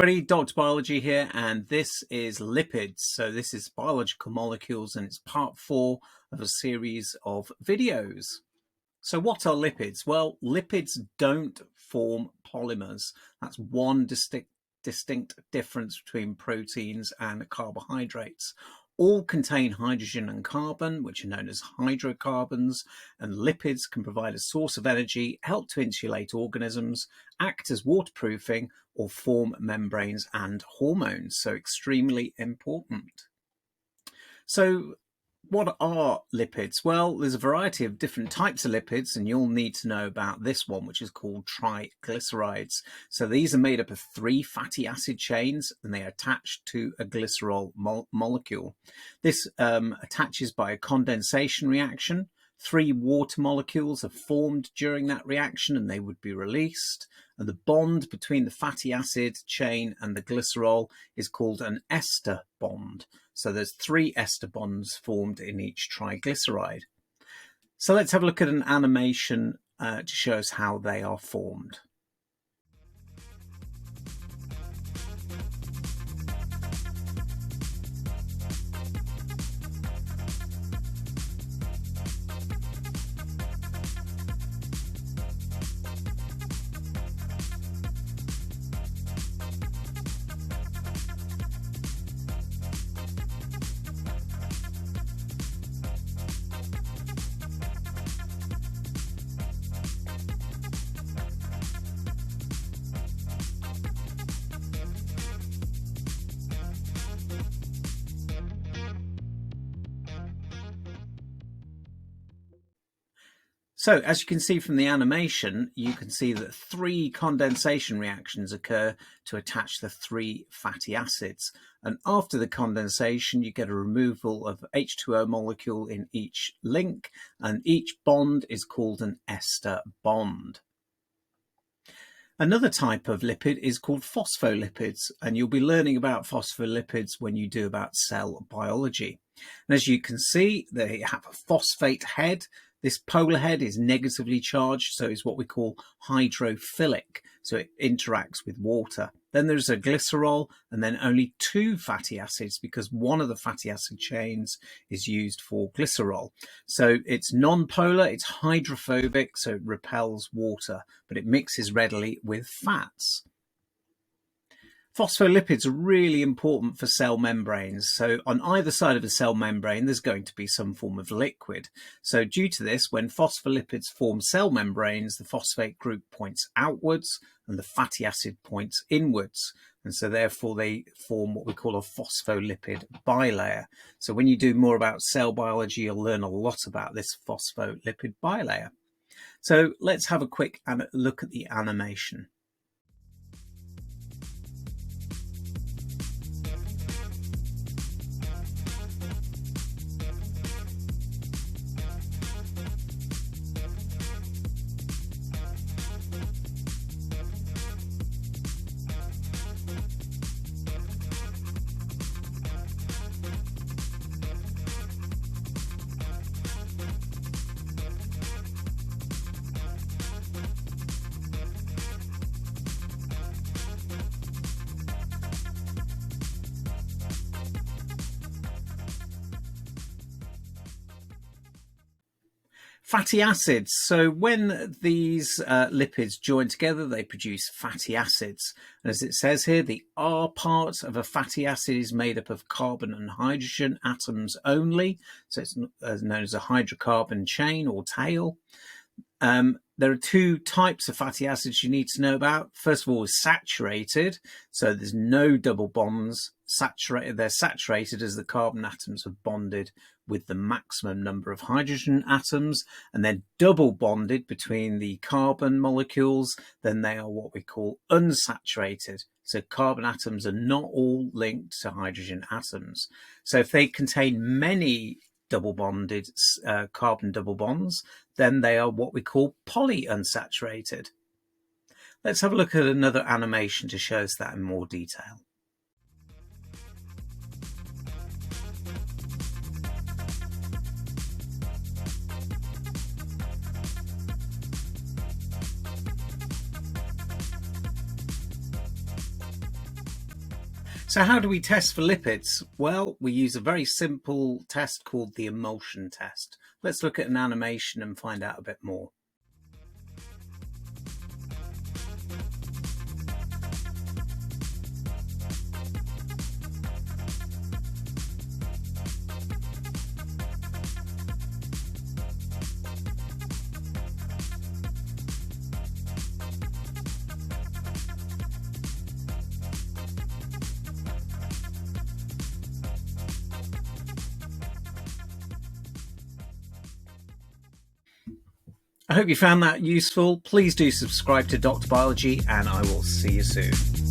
everybody, Dr. Biology here, and this is Lipids. So this is biological molecules, and it's part 4 of a series of videos. So what are lipids? Well, lipids don't form polymers. That's one distinct difference between proteins and carbohydrates. All contain hydrogen and carbon, which are known as hydrocarbons, and lipids can provide a source of energy, help to insulate organisms, act as waterproofing, or form membranes and hormones. So extremely important. So what are lipids? Well, there's a variety of different types of lipids, and you'll need to know about this one, which is called triglycerides. So these are made up of 3 fatty acid chains, and they are attached to a glycerol molecule. This attaches by a condensation reaction. 3 water molecules are formed during that reaction, and they would be released. And the bond between the fatty acid chain and the glycerol is called an ester bond. So there's 3 ester bonds formed in each triglyceride. So let's have a look at an animation to show us how they are formed. So as you can see from the animation, you can see that 3 condensation reactions occur to attach the 3 fatty acids. And after the condensation, you get a removal of H2O molecule in each link, and each bond is called an ester bond. Another type of lipid is called phospholipids, and you'll be learning about phospholipids when you do about cell biology. And as you can see, they have a phosphate head. This polar head is negatively charged, so it's what we call hydrophilic, so it interacts with water. Then there's a glycerol, and then only 2 fatty acids, because one of the fatty acid chains is used for glycerol. So it's non-polar, it's hydrophobic, so it repels water, but it mixes readily with fats. Phospholipids are really important for cell membranes. So on either side of the cell membrane, there's going to be some form of liquid. So due to this, when phospholipids form cell membranes, the phosphate group points outwards and the fatty acid points inwards. And so therefore they form what we call a phospholipid bilayer. So when you do more about cell biology, you'll learn a lot about this phospholipid bilayer. So let's have a quick look at the animation. Fatty acids. So when these lipids join together, they produce fatty acids. And as it says here, the R part of a fatty acid is made up of carbon and hydrogen atoms only. So it's known as a hydrocarbon chain or tail. There are 2 types of fatty acids you need to know about. First of all, is saturated. So there's no double bonds. They're saturated as the carbon atoms have bonded with the maximum number of hydrogen atoms, and then double bonded between the carbon molecules. Then they are what we call unsaturated. So carbon atoms are not all linked to hydrogen atoms. So if they contain many double bonded carbon double bonds, then they are what we call polyunsaturated. Let's have a look at another animation to show us that in more detail. So how do we test for lipids? Well, we use a very simple test called the emulsion test. Let's look at an animation and find out a bit more. I hope you found that useful. Please do subscribe to Dr. Biology, and I will see you soon.